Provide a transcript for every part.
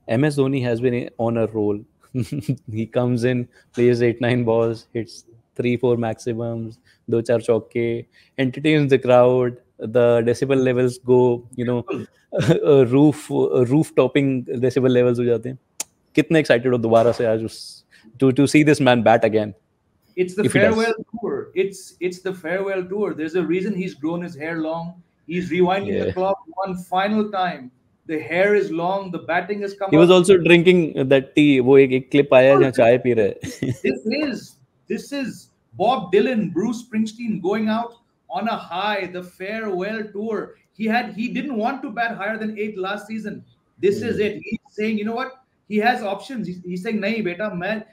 MS Dhoni has been on a roll. He comes in, plays 8-9 balls, hits 3-4 maximums, do char chauke, entertains the crowd. The decibel levels go, roof topping decibel levels हो जाते हैं. कितने excited हो दोबारा से आज to see this man bat again It's the if he farewell does. tour. It's the farewell tour. There's a reason he's grown his hair long. He's rewinding the Yeah. clock one final time. The hair is long. The batting has come He was up. also drinking that tea. वो एक clip आया है जहाँ चाय P रहे हैं. This is Bob Dylan, Bruce Springsteen going out on a high. The farewell tour. He didn't want to bat higher than 8 last season. This is it. He's saying, you know what? He has options. He's saying, nahi beta, man.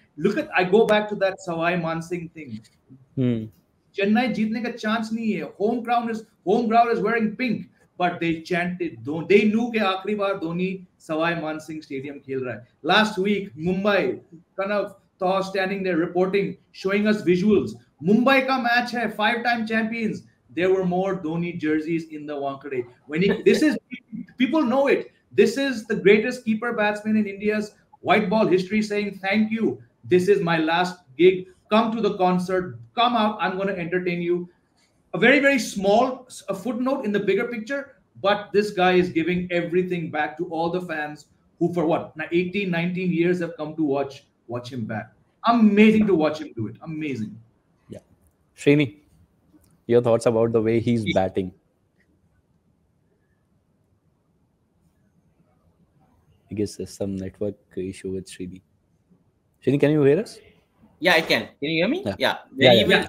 I go back to that Sawai Mansingh thing. Chennai जीतने का chance नहीं है. Home crowd is wearing pink, but they chanted. They knew कि आखिरी बार Dhoni Sawai Mansingh Stadium खेल रहा है. Last week Mumbai, kind of Thaw standing there reporting, showing us visuals. Mumbai का match है, 5-time champions. There were more Dhoni jerseys in the Wankhede. People know it. This is the greatest keeper batsman in India's white ball history saying, thank you. This is my last gig. Come to the concert. Come out. I'm going to entertain you. A very, very small footnote in the bigger picture, but this guy is giving everything back to all the fans who for what? Now 18, 19 years have come to watch him bat. Amazing to watch him do it. Amazing. Yeah. Srini, your thoughts about the way he's batting? I guess there's some network issue with Srini. Srini, can you hear us? Yeah, I can. Can you hear me? Yeah. Yeah.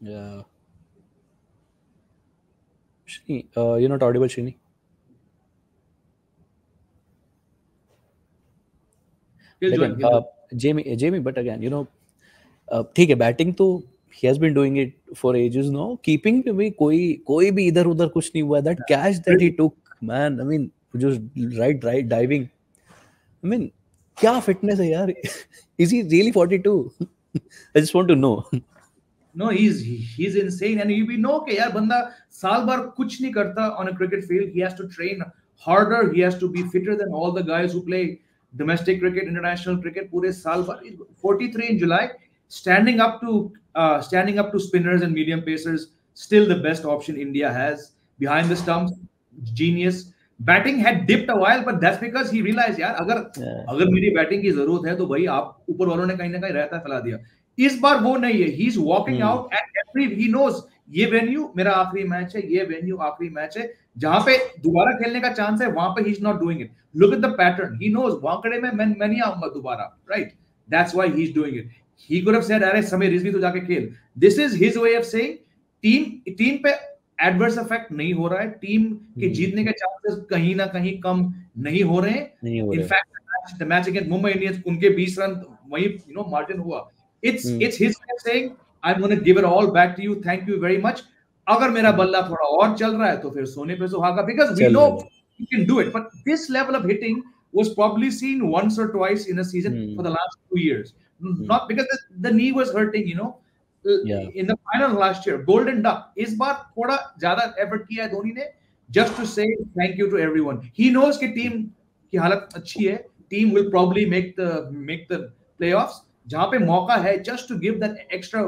Yeah. Srini, you're not audible, Srini. Jamie, but again, ठीक है, batting तो he has been doing it for ages now. Keeping पे भी कोई भी इधर उधर कुछ नहीं हुआ. That catch that he took, man, I mean, just right diving. I mean, क्या fitness है यार? Is he really 42? I just want to know. No, he's insane, and we know कि यार बंदा साल भर कुछ नहीं करता on a cricket field. He has to train harder. He has to be fitter than all the guys who play domestic cricket, international cricket. पूरे साल भर. 43 in July, standing up to spinners and medium pacers. Still the best option India has behind the stumps. Genius. Batting had dipped a while, but that's because he realized यार अगर मेरी batting की जरूरत है तो भाई आप ऊपर वालों ने कहीं ना कहीं रहता फैला दिया. इस बार वो नहीं है. He's walking out and he knows ये वेन्यू मेरा आखिरी मैच है, ये वेन्यू आखिरी मैच है. जहां पे दोबारा खेलने का चांस है वहां पे he's not doing it. Look at the pattern. He knows वांकड़े में मैं नहीं आऊंगा दोबारा. Right? That's why he's doing it. He could have said अरे समय रिजवी तो जाके खेल. This is his way of saying team पे एडवर्स इफेक्ट नहीं हो रहा है. टीम के जीतने के चांसेस कहीं ना कहीं कम नहीं हो रहे हैं. In fact the match against Mumbai Indians उनके 20 रन वही मार्जिन हुआ. It's his way of saying I'm going to give it all back to you. Thank you very much. अगर मेरा बल्ला थोड़ा और चल रहा है तो फिर सोने पे सुहागा, because we know you can do it. But this level of hitting was probably seen once or twice in a season for the last 2 years. Not because the knee was hurting, in the final last year. Golden Duck. इस बार थोड़ा ज्यादा effort किया है धोनी ने, just to say thank you to everyone. He knows कि team की हालत अच्छी है. Team will probably make the playoffs. जहां पे मौका है just to give that extra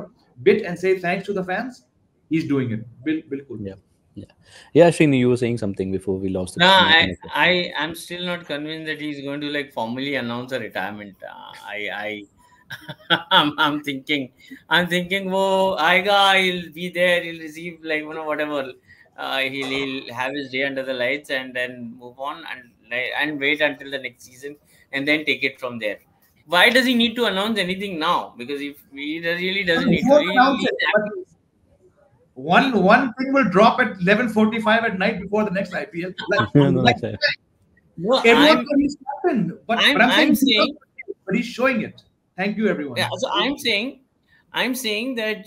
bit and say thanks to the fans, he's doing it. बिल्कुल. Yeah, Srini, you were saying something before we lost the I'm still not convinced that he's going to formally announce a retirement. I'm thinking वो आएगा, he'll be there, he'll receive whatever, he'll have his day under the lights and then move on and wait until the next season and then take it from there. Why does he need to announce anything now? Because if he really doesn't need to. One thing will drop at 11:45 at night before the next IPL. But he's showing it. Thank you, everyone. Yeah, so I'm saying that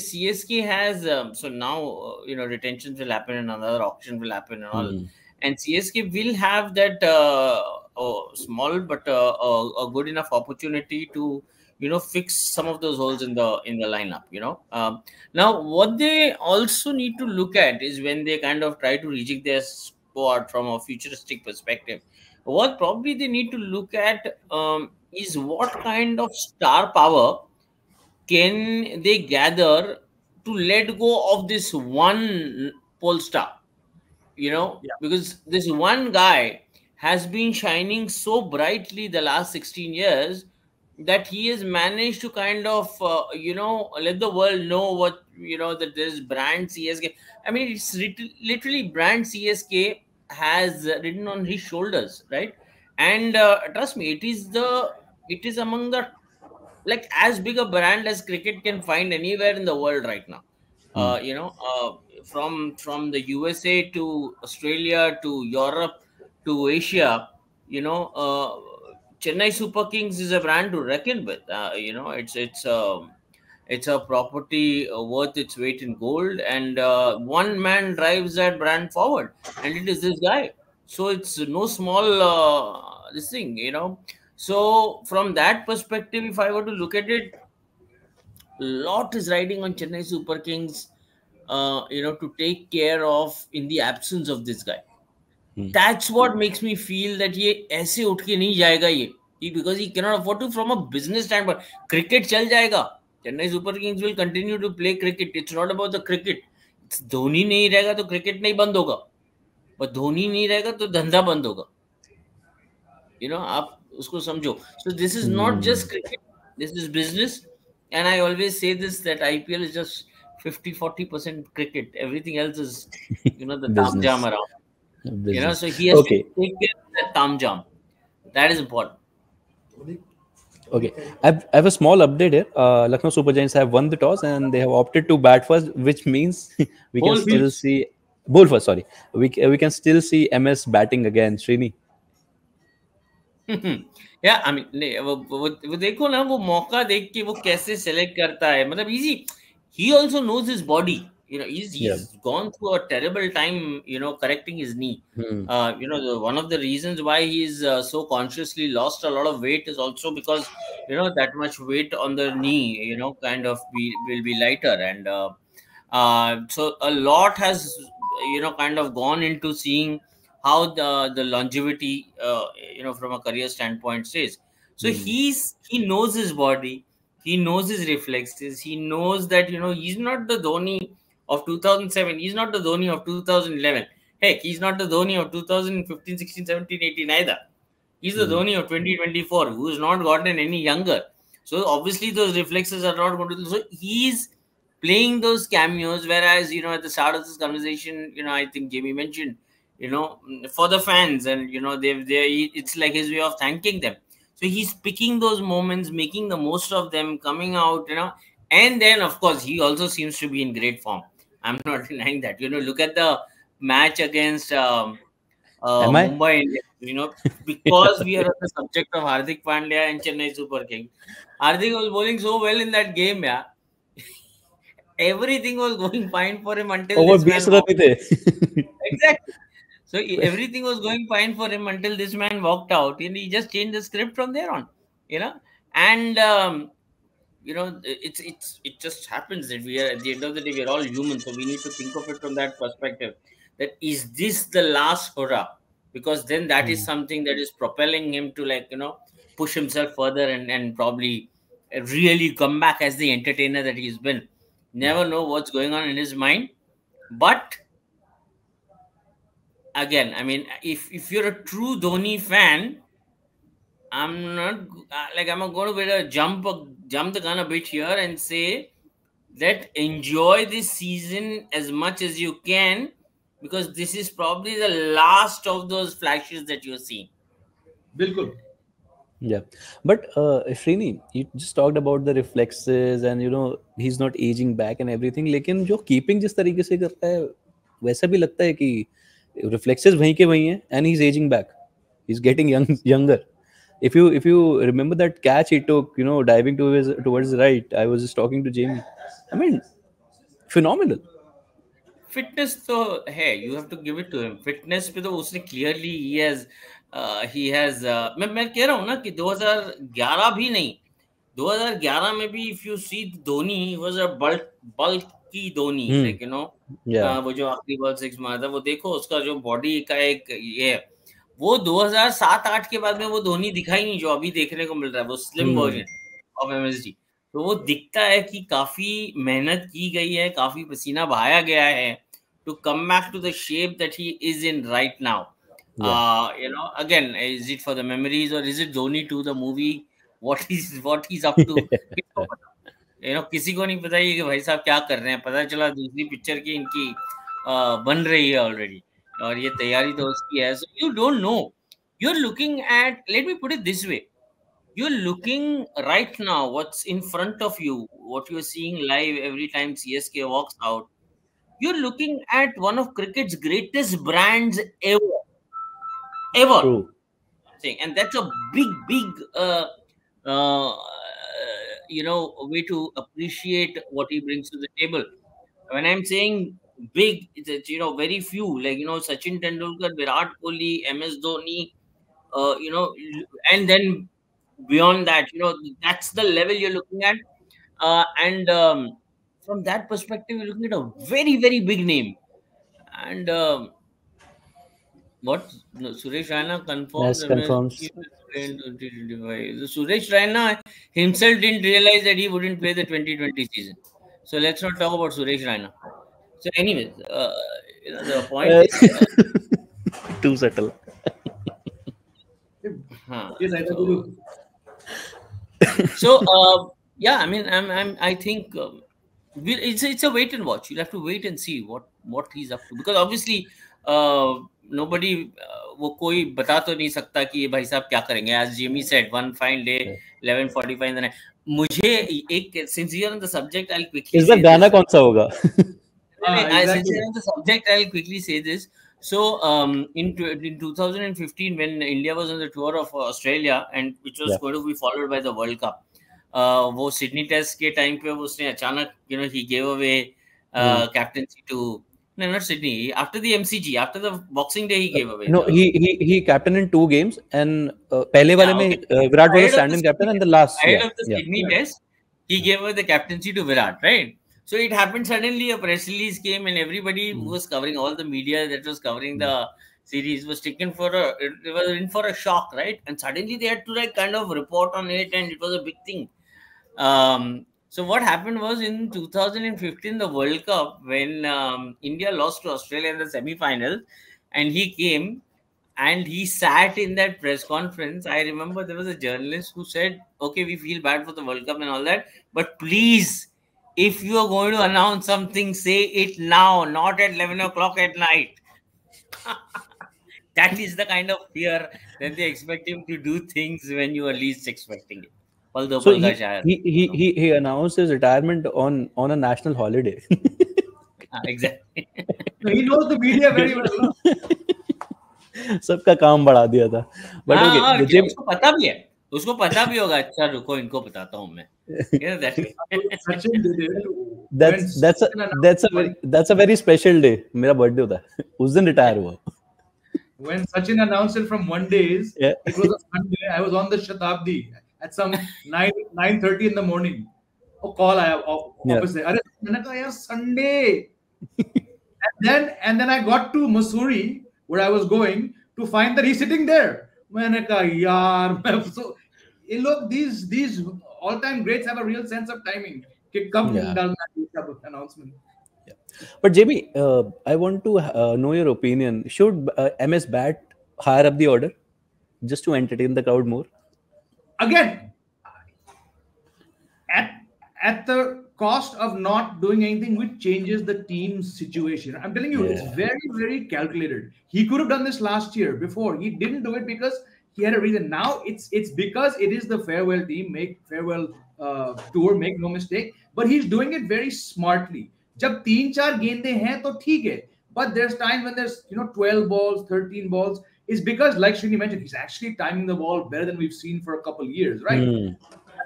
CSK has so now retentions will happen and another auction will happen and all, and CSK will have that small but a good enough opportunity to fix some of those holes in the lineup. Now what they also need to look at is when they kind of try to reject their squad from a futuristic perspective. What probably they need to look at is what kind of star power can they gather to let go of this one pole star, Yeah. because this one guy has been shining so brightly the last 16 years that he has managed to kind of let the world know that this brand CSK, I mean, it's literally brand CSK has written on his shoulders, right? And trust me, it is among the, like, as big a brand as cricket can find anywhere in the world right now. Hmm. From the USA to Australia to Europe to Asia, Chennai Super Kings is a brand to reckon with. It's a property worth its weight in gold, and one man drives that brand forward, and it is this guy. So it's no small this thing. So from that perspective, if I were to look at it, lot is riding on Chennai Super Kings, to take care of in the absence of this guy. Hmm. That's what makes me feel that ये ऐसे उठ के नहीं जाएगा because he cannot afford to from a business standpoint. Cricket चल जाएगा. Chennai Super Kings will continue to play cricket. It's not about the cricket. It's Dhoni नहीं रहेगा तो cricket नहीं बंद होगा. But धोनी नहीं रहेगा तो धंधा बंद होगा. आप उसको समझो. So this is not just cricket. This is business. And I always say this, that IPL is just 50-40% cricket. Everything else is, the tam jam Business. around. Business. So he has Okay. to take care of that tam jam. That is important. Okay. I have a small update here. Lucknow Super Giants have won the toss and they have opted to bat first, which means we can Bowl still first. see bowl first. Sorry, we can still see MS batting again. Srini. या I mean नहीं, वो देखो ना, वो मौका देख के वो कैसे सेलेक्ट करता है, मतलब easy. He also knows his body. Yeah. He's gone through a terrible time, correcting his knee. Hmm. One of the reasons why he's so consciously lost a lot of weight is also because that much weight on the knee, kind of will be lighter, and so a lot has kind of gone into seeing how the longevity from a career standpoint stays. So he knows his body, he knows his reflexes, he knows that he's not the Dhoni of 2007, he's not the Dhoni of 2011. Heck, he's not the Dhoni of 2015, 16, 17, 18 either. He's the Dhoni of 2024, who's not gotten any younger. So obviously those reflexes are not going to. So he's playing those cameos, whereas at the start of this conversation, I think Jamie mentioned, for the fans, and it's like his way of thanking them. So he's picking those moments, making the most of them, coming out, and then of course he also seems to be in great form. I'm not denying that. Look at the match against Am I? Mumbai Indians, because we are on the subject of Hardik Pandya and Chennai Super King. Hardik was bowling so well in that game, yeah. Everything was going fine for him until Over this 20 man run walked. थे. Exactly. So everything was going fine for him until this man walked out, and he just changed the script from there on. And it just happens that we are, at the end of the day, we are all human, so we need to think of it from that perspective. That is this the last hurrah? Because then that is something that is propelling him to push himself further and probably really come back as the entertainer that he's been. Never know what's going on in his mind. But again, I mean, if you're a true Dhoni fan, I'm not I'm going to jump the gun a bit here and say that enjoy this season as much as you can, because this is probably the last of those flashes that you're seeing. बिल्कुल. Yeah, but Srini, you just talked about the reflexes and he's not aging back and everything. लेकिन जो keeping जिस तरीके से करता है, वैसा भी लगता है कि reflexes वहीं के वहीं हैं and he's aging back. He's getting younger. If you remember that catch he took, diving towards the right, I was just talking to Jamie. I mean, phenomenal. Fitness तो है, you have to give it to him. Fitness पे तो उसने clearly he has मैं कह रहा हूँ ना कि 2011 भी नहीं, 2011 में भी if you see Dhoni, he was a bulky Dhoni, like you know, वो जो आखिरी बॉल 6 मारा था, वो देखो उसका जो बॉडी का एक ये है, वो 2007-8 के बाद में वो धोनी दिखा ही नहीं जो अभी देखने को मिल रहा है, वो स्लिम वर्जन ऑफ एमएसडी। तो वो दिखता है कि काफी मेहनत की गई है, काफी पसीना बहाया गया है to come back to the shape that he is in right now. You know, again, is it for the memories or is it Dhoni to the movie? What he's up to? You know, किसी को नहीं पता है कि भाई साहब क्या कर रहे हैं। पता चला दूसरी पिक्चर की इनकी बन रही है ऑलरेडी, और ये तैयारी तो उसकी है। So you don't know. You're looking at, let me put it this way, you're looking right now what's in front of you, what you're seeing live every time CSK walks out. You're looking at one of cricket's greatest brands ever. True. And that's a big you know, way to appreciate what he brings to the table. When I'm saying big, it's, you know, very few, like, you know, Sachin Tendulkar, Virat Kohli, MS Dhoni, you know, and then beyond that, you know, that's the level you're looking at. And from that perspective, you're looking at a very big name. And what Suresh Raina confirms. Yes, confirms. Suresh Raina himself didn't realize that he wouldn't play the 2020 season. So let's not talk about Suresh Raina. So anyways, you know, the point is too subtle. Yes, I do. So yeah, I mean, I think it's a wait and watch. You'll have to wait and see what he's up to, because obviously nobody वो कोई बता तो नहीं सकता कि ये भाई साहब क्या करेंगे. As Jimmy said, one fine day, 11:45 in the night. मुझे एक, since you're on the subject, I'll quickly. इसका गाना कौन सा होगा? Since you're on the subject, I'll quickly say this. So in 2015, when India was on the tour of Australia, and which was going to be followed by the World Cup, वो Sydney Test के time पे उसने अचानक, you know, he gave away captaincy to. No, not Sydney. After the MCG, after the Boxing Day, he gave away. No, he captained in 2 games, and पहले वाले में Virat was a stand-in captain, and the last. Ahead of the Sydney Test, he gave away the captaincy to Virat, right? So it happened suddenly. A press release came, and everybody who was covering, all the media that was covering the series was taken for it was in for a shock, right? And suddenly they had to like kind of report on it, and it was a big thing. So what happened was in 2015, the World Cup, when India lost to Australia in the semi-final, and he came and he sat in that press conference. I remember there was a journalist who said, okay, we feel bad for the World Cup and all that, but please, if you are going to announce something, say it now, not at 11 o'clock at night. That is the kind of fear that they expect him to do things when you are least expecting it. So he announced his retirement on a national holiday. Exactly. He knows the media very well. सबका काम बढ़ा दिया था. But okay, उसको पता भी है, उसको पता भी होगा. अच्छा रुको, इनको बताता हूँ मैं. That's a very special day. मेरा birthday होता है. उस दिन retire हुआ. When Sachin announced it from one days, it was a Sunday. I was on the Shatabdi at some 9:30 in the morning. Oh, call आया office से. अरे मैंने कहा यार Sunday. and then I got to Mussoorie, where I was going, to find that he's sitting there. मैंने कहा यार, so look, these all-time greats have a real sense of timing. कि कब डालना announcement. But JB, I want to know your opinion. Should MS bat higher up the order just to entertain the crowd more? Again, at the cost of not doing anything which changes the team's situation. I'm telling you, it's very calculated. He could have done this last year before. He didn't do it because he had a reason. Now it's because it is the farewell team, make farewell tour, make no mistake. But he's doing it very smartly. जब 3-4 गेंदे हैं तो ठीक है, but there's times when there's 12 balls, 13 balls. It's because, like Srini mentioned, he's actually timing the ball better than we've seen for a couple of years, right?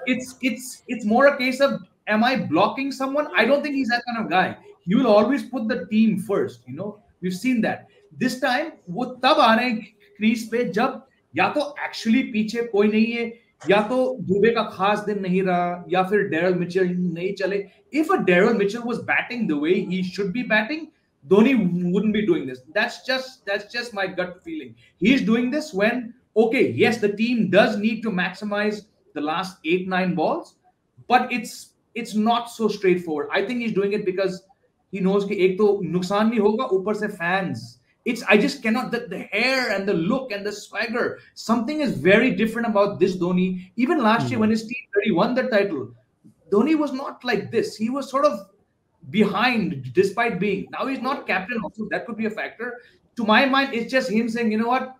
It's more a case of, am I blocking someone? I don't think he's that kind of guy. He will always put the team first. We've seen that. This time वो तब आ रहे हैं crease पे जब या तो actually पीछे कोई नहीं है, या तो दुबे का खास दिन नहीं रहा या फिर डेरिल मिचेल नहीं चले. If a Daryl Mitchell was batting the way he should be batting, Dhoni wouldn't be doing this. That's just my gut feeling. He's doing this when, okay, yes, the team does need to maximize the last 8-9 balls, but it's not so straightforward. I think he's doing it because he knows कि एक तो नुकसान नहीं होगा, ऊपर से fans. I just cannot, the hair and the look and the swagger, something is very different about this Dhoni. Even last year when his team already won the title, Dhoni was not like this. He was sort of behind despite being. Now he's not captain also. That could be a factor. To my mind, it's just him saying, you know what?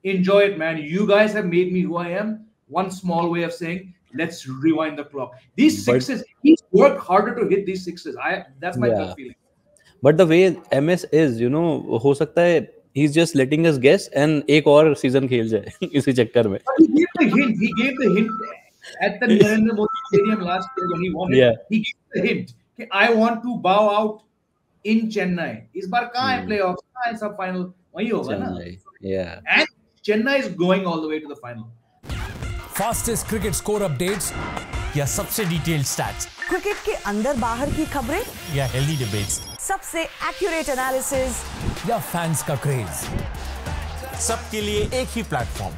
Enjoy it, man. You guys have made me who I am. One small way of saying, let's rewind the clock. These sixes, he's worked harder to hit these sixes. That's my gut feeling. But the way MS is, you know, हो सकता है he's just letting us guess and एक और season खेल जाए इसी चक्कर में. But he gave the hint at the Narendra Modi Stadium last year when he won it. He gave the hint that I want to bow out in Chennai. इस बार कहाँ है playoffs? कहाँ है सब final? वही होगा ना. Yeah. And Chennai is going all the way to the final. Fastest cricket score updates या सबसे detailed stats. क्रिकेट के अंदर बाहर की खबरें या healthy debates. सबसे एक्यूरेट एनालिसिस या फैंस का क्रेज. सबके लिए एक ही प्लेटफॉर्म.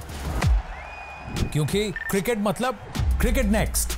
क्योंकि क्रिकेट मतलब क्रिकेट नेक्स्ट.